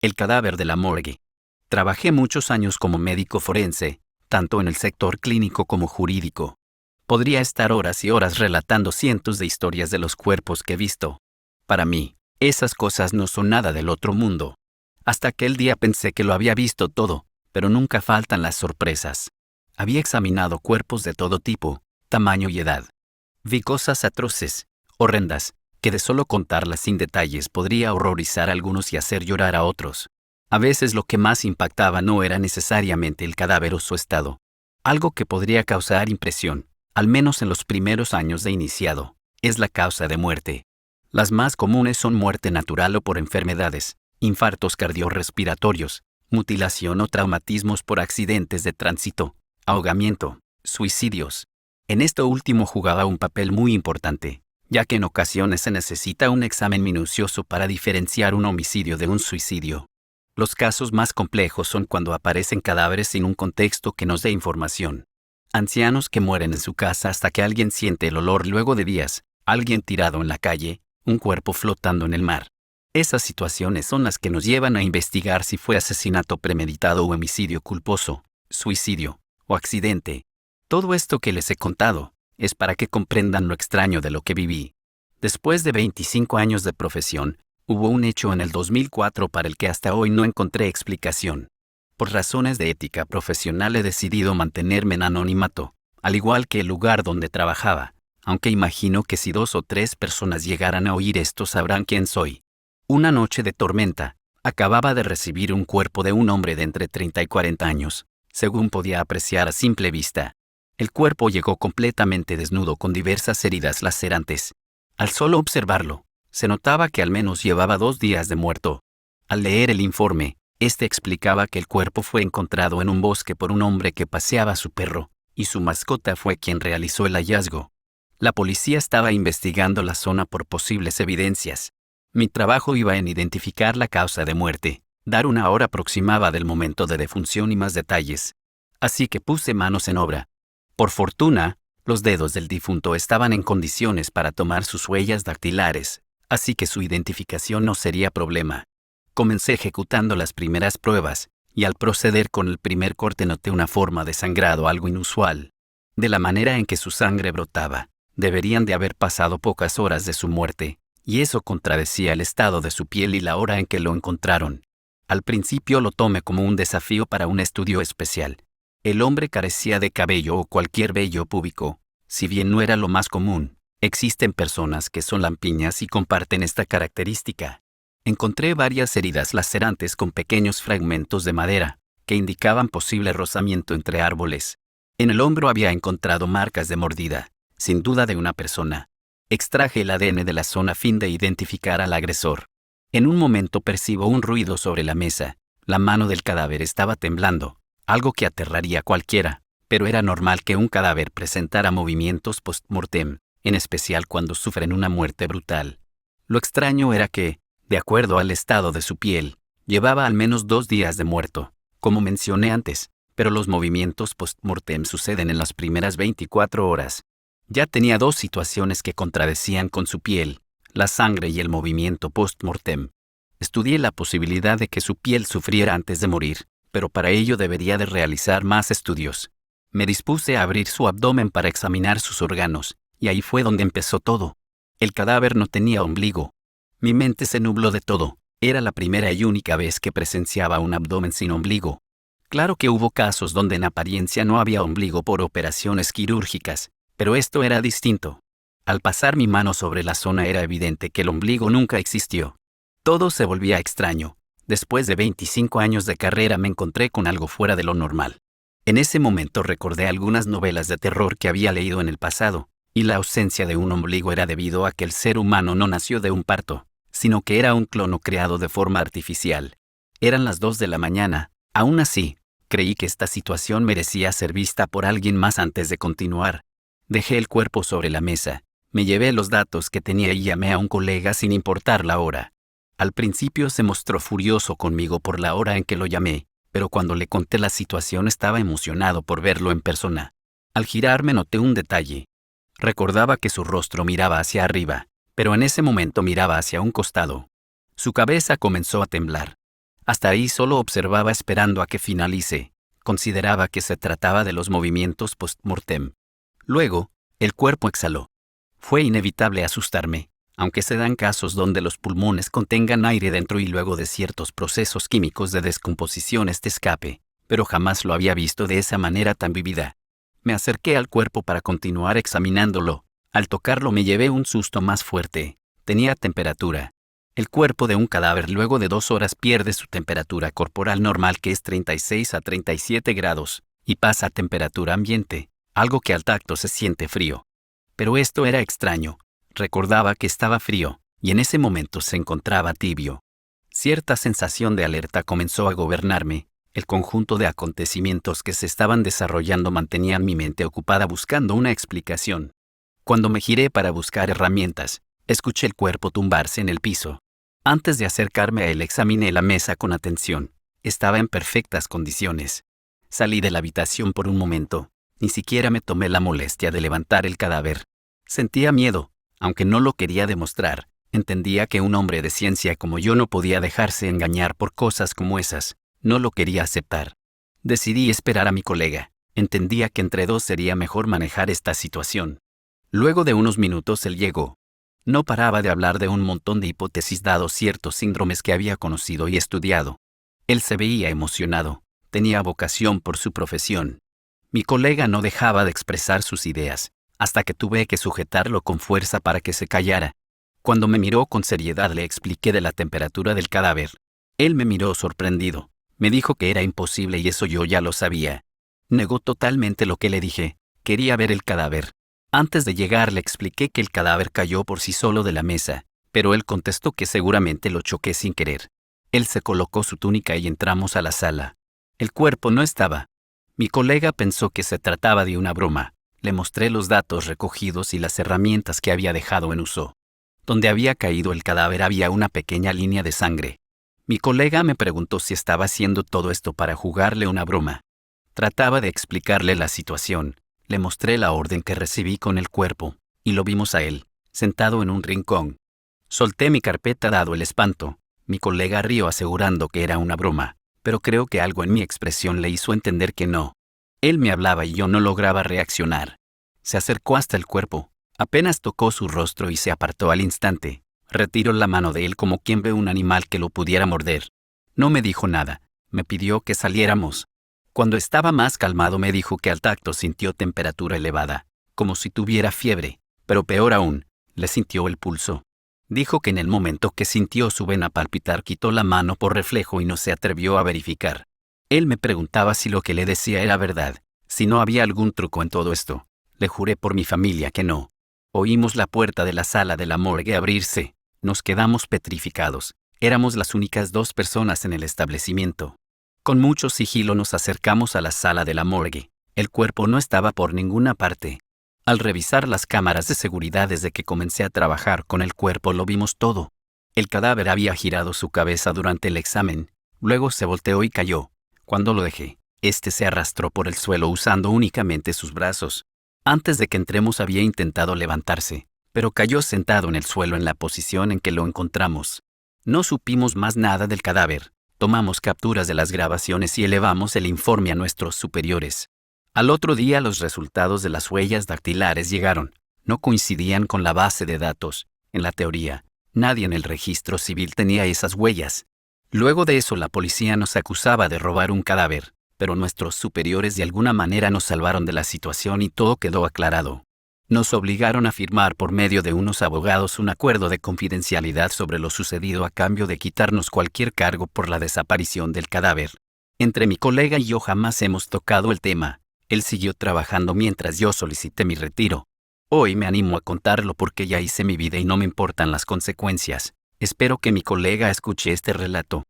El cadáver de la morgue. Trabajé muchos años como médico forense, tanto en el sector clínico como jurídico. Podría estar horas y horas relatando cientos de historias de los cuerpos que he visto. Para mí, esas cosas no son nada del otro mundo. Hasta aquel día pensé que lo había visto todo, pero nunca faltan las sorpresas. Había examinado cuerpos de todo tipo, tamaño y edad. Vi cosas atroces, horrendas, que de solo contarlas sin detalles podría horrorizar a algunos y hacer llorar a otros. A veces lo que más impactaba no era necesariamente el cadáver o su estado. Algo que podría causar impresión, al menos en los primeros años de iniciado, es la causa de muerte. Las más comunes son muerte natural o por enfermedades, infartos cardiorrespiratorios, mutilación o traumatismos por accidentes de tránsito, ahogamiento, suicidios. En esto último jugaba un papel muy importante, ya que en ocasiones se necesita un examen minucioso para diferenciar un homicidio de un suicidio. Los casos más complejos son cuando aparecen cadáveres sin un contexto que nos dé información. Ancianos que mueren en su casa hasta que alguien siente el olor luego de días, alguien tirado en la calle, un cuerpo flotando en el mar. Esas situaciones son las que nos llevan a investigar si fue asesinato premeditado o homicidio culposo, suicidio o accidente. Todo esto que les he contado es para que comprendan lo extraño de lo que viví. Después de 25 años de profesión, hubo un hecho en el 2004 para el que hasta hoy no encontré explicación. Por razones de ética profesional he decidido mantenerme en anonimato, al igual que el lugar donde trabajaba, aunque imagino que si 2 o 3 personas llegaran a oír esto sabrán quién soy. Una noche de tormenta, acababa de recibir un cuerpo de un hombre de entre 30 y 40 años, según podía apreciar a simple vista. El cuerpo llegó completamente desnudo con diversas heridas lacerantes. Al solo observarlo, se notaba que al menos llevaba 2 días de muerto. Al leer el informe, este explicaba que el cuerpo fue encontrado en un bosque por un hombre que paseaba a su perro, y su mascota fue quien realizó el hallazgo. La policía estaba investigando la zona por posibles evidencias. Mi trabajo iba en identificar la causa de muerte, dar una hora aproximada del momento de defunción y más detalles. Así que puse manos en obra. Por fortuna, los dedos del difunto estaban en condiciones para tomar sus huellas dactilares, así que su identificación no sería problema. Comencé ejecutando las primeras pruebas, y al proceder con el primer corte noté una forma de sangrado algo inusual. De la manera en que su sangre brotaba, deberían de haber pasado pocas horas de su muerte, y eso contradecía el estado de su piel y la hora en que lo encontraron. Al principio lo tomé como un desafío para un estudio especial. El hombre carecía de cabello o cualquier vello púbico. Si bien no era lo más común, existen personas que son lampiñas y comparten esta característica. Encontré varias heridas lacerantes con pequeños fragmentos de madera, que indicaban posible rozamiento entre árboles. En el hombro había encontrado marcas de mordida, sin duda de una persona. Extraje el ADN de la zona a fin de identificar al agresor. En un momento percibo un ruido sobre la mesa. La mano del cadáver estaba temblando, algo que aterraría a cualquiera, pero era normal que un cadáver presentara movimientos post-mortem, en especial cuando sufren una muerte brutal. Lo extraño era que, de acuerdo al estado de su piel, llevaba al menos 2 días de muerto, como mencioné antes, pero los movimientos post-mortem suceden en las primeras 24 horas. Ya tenía 2 situaciones que contradecían con su piel, la sangre y el movimiento post-mortem. Estudié la posibilidad de que su piel sufriera antes de morir, pero para ello debería de realizar más estudios. Me dispuse a abrir su abdomen para examinar sus órganos, y ahí fue donde empezó todo. El cadáver no tenía ombligo. Mi mente se nubló de todo. Era la primera y única vez que presenciaba un abdomen sin ombligo. Claro que hubo casos donde en apariencia no había ombligo por operaciones quirúrgicas, pero esto era distinto. Al pasar mi mano sobre la zona era evidente que el ombligo nunca existió. Todo se volvía extraño. Después de 25 años de carrera me encontré con algo fuera de lo normal. En ese momento recordé algunas novelas de terror que había leído en el pasado, y la ausencia de un ombligo era debido a que el ser humano no nació de un parto, sino que era un clon creado de forma artificial. Eran las 2 de la mañana. Aún así, creí que esta situación merecía ser vista por alguien más antes de continuar. Dejé el cuerpo sobre la mesa, me llevé los datos que tenía y llamé a un colega sin importar la hora. Al principio se mostró furioso conmigo por la hora en que lo llamé, pero cuando le conté la situación estaba emocionado por verlo en persona. Al girarme noté un detalle. Recordaba que su rostro miraba hacia arriba, pero en ese momento miraba hacia un costado. Su cabeza comenzó a temblar. Hasta ahí solo observaba esperando a que finalice. Consideraba que se trataba de los movimientos post-mortem. Luego, el cuerpo exhaló. Fue inevitable asustarme, aunque se dan casos donde los pulmones contengan aire dentro y luego de ciertos procesos químicos de descomposición escape, pero jamás lo había visto de esa manera tan vívida. Me acerqué al cuerpo para continuar examinándolo. Al tocarlo me llevé un susto más fuerte. Tenía temperatura. El cuerpo de un cadáver luego de 2 horas pierde su temperatura corporal normal, que es 36 a 37 grados, y pasa a temperatura ambiente, algo que al tacto se siente frío. Pero esto era extraño. Recordaba que estaba frío, y en ese momento se encontraba tibio. Cierta sensación de alerta comenzó a gobernarme. El conjunto de acontecimientos que se estaban desarrollando mantenían mi mente ocupada buscando una explicación. Cuando me giré para buscar herramientas, escuché el cuerpo tumbarse en el piso. Antes de acercarme a él examiné la mesa con atención. Estaba en perfectas condiciones. Salí de la habitación por un momento. Ni siquiera me tomé la molestia de levantar el cadáver. Sentía miedo, aunque no lo quería demostrar. Entendía que un hombre de ciencia como yo no podía dejarse engañar por cosas como esas. No lo quería aceptar. Decidí esperar a mi colega. Entendía que entre dos sería mejor manejar esta situación. Luego de unos minutos él llegó. No paraba de hablar de un montón de hipótesis dados ciertos síndromes que había conocido y estudiado. Él se veía emocionado. Tenía vocación por su profesión. Mi colega no dejaba de expresar sus ideas, hasta que tuve que sujetarlo con fuerza para que se callara. Cuando me miró con seriedad le expliqué de la temperatura del cadáver. Él me miró sorprendido. Me dijo que era imposible y eso yo ya lo sabía. Negó totalmente lo que le dije. Quería ver el cadáver. Antes de llegar le expliqué que el cadáver cayó por sí solo de la mesa, pero él contestó que seguramente lo choqué sin querer. Él se colocó su túnica y entramos a la sala. El cuerpo no estaba. Mi colega pensó que se trataba de una broma. Le mostré los datos recogidos y las herramientas que había dejado en uso. Donde había caído el cadáver había una pequeña línea de sangre. Mi colega me preguntó si estaba haciendo todo esto para jugarle una broma. Trataba de explicarle la situación. Le mostré la orden que recibí con el cuerpo, y lo vimos a él, sentado en un rincón. Solté mi carpeta dado el espanto. Mi colega rió asegurando que era una broma, pero creo que algo en mi expresión le hizo entender que no. Él me hablaba y yo no lograba reaccionar. Se acercó hasta el cuerpo. Apenas tocó su rostro y se apartó al instante. Retiró la mano de él como quien ve un animal que lo pudiera morder. No me dijo nada. Me pidió que saliéramos. Cuando estaba más calmado me dijo que al tacto sintió temperatura elevada, como si tuviera fiebre, pero peor aún, le sintió el pulso. Dijo que en el momento que sintió su vena palpitar quitó la mano por reflejo y no se atrevió a verificar. Él me preguntaba si lo que le decía era verdad, si no había algún truco en todo esto. Le juré por mi familia que no. Oímos la puerta de la sala de la morgue abrirse. Nos quedamos petrificados. Éramos las únicas 2 personas en el establecimiento. Con mucho sigilo nos acercamos a la sala de la morgue. El cuerpo no estaba por ninguna parte. Al revisar las cámaras de seguridad desde que comencé a trabajar con el cuerpo lo vimos todo. El cadáver había girado su cabeza durante el examen. Luego se volteó y cayó. Cuando lo dejé, este se arrastró por el suelo usando únicamente sus brazos. Antes de que entremos había intentado levantarse, pero cayó sentado en el suelo en la posición en que lo encontramos. No supimos más nada del cadáver. Tomamos capturas de las grabaciones y elevamos el informe a nuestros superiores. Al otro día los resultados de las huellas dactilares llegaron. No coincidían con la base de datos. En la teoría, nadie en el registro civil tenía esas huellas. Luego de eso la policía nos acusaba de robar un cadáver, pero nuestros superiores de alguna manera nos salvaron de la situación y todo quedó aclarado. Nos obligaron a firmar por medio de unos abogados un acuerdo de confidencialidad sobre lo sucedido a cambio de quitarnos cualquier cargo por la desaparición del cadáver. Entre mi colega y yo jamás hemos tocado el tema. Él siguió trabajando mientras yo solicité mi retiro. Hoy me animo a contarlo porque ya hice mi vida y no me importan las consecuencias. Espero que mi colega escuche este relato.